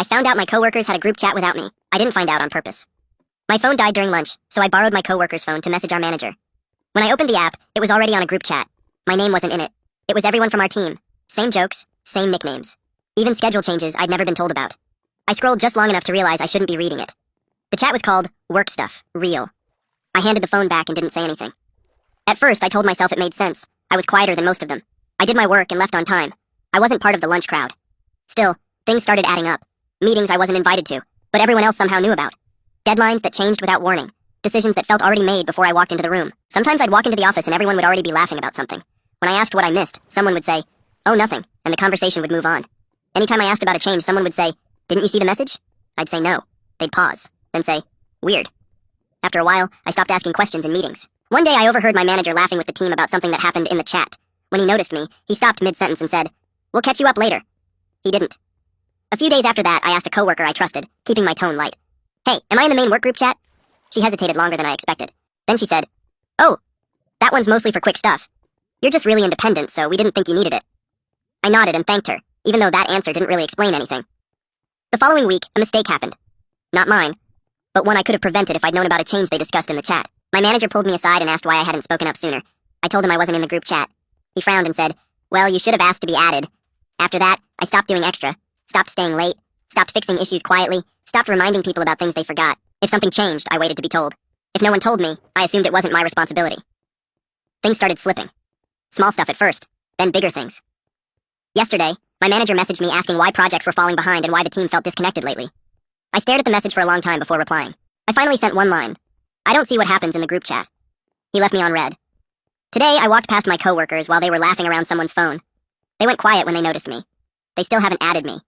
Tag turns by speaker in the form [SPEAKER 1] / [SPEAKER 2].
[SPEAKER 1] I found out my coworkers had a group chat without me. I didn't find out on purpose. My phone died during lunch, so I borrowed my coworker's phone to message our manager. When I opened the app, it was already on a group chat. My name wasn't in it. It was everyone from our team. Same jokes, same nicknames. Even schedule changes I'd never been told about. I scrolled just long enough to realize I shouldn't be reading it. The chat was called Work Stuff, Real. I handed the phone back and didn't say anything. At first, I told myself it made sense. I was quieter than most of them. I did my work and left on time. I wasn't part of the lunch crowd. Still, things started adding up. Meetings I wasn't invited to, but everyone else somehow knew about. Deadlines that changed without warning. Decisions that felt already made before I walked into the room. Sometimes I'd walk into the office and everyone would already be laughing about something. When I asked what I missed, someone would say, "Oh, nothing," and the conversation would move on. Anytime I asked about a change, someone would say, "Didn't you see the message?" I'd say no. They'd pause, then say, "Weird." After a while, I stopped asking questions in meetings. One day I overheard my manager laughing with the team about something that happened in the chat. When he noticed me, he stopped mid-sentence and said, "We'll catch you up later." He didn't. A few days after that, I asked a coworker I trusted, keeping my tone light. "Hey, am I in the main work group chat?" She hesitated longer than I expected. Then she said, "Oh, that one's mostly for quick stuff. You're just really independent, so we didn't think you needed it." I nodded and thanked her, even though that answer didn't really explain anything. The following week, a mistake happened. Not mine, but one I could have prevented if I'd known about a change they discussed in the chat. My manager pulled me aside and asked why I hadn't spoken up sooner. I told him I wasn't in the group chat. He frowned and said, "Well, you should have asked to be added." After that, I stopped doing extra, stopped staying late, stopped fixing issues quietly, stopped reminding people about things they forgot. If something changed, I waited to be told. If no one told me, I assumed it wasn't my responsibility. Things started slipping. Small stuff at first, then bigger things. Yesterday, my manager messaged me asking why projects were falling behind and why the team felt disconnected lately. I stared at the message for a long time before replying. I finally sent one line. "I don't see what happens in the group chat." He left me on red. Today, I walked past my coworkers while they were laughing around someone's phone. They went quiet when they noticed me. They still haven't added me.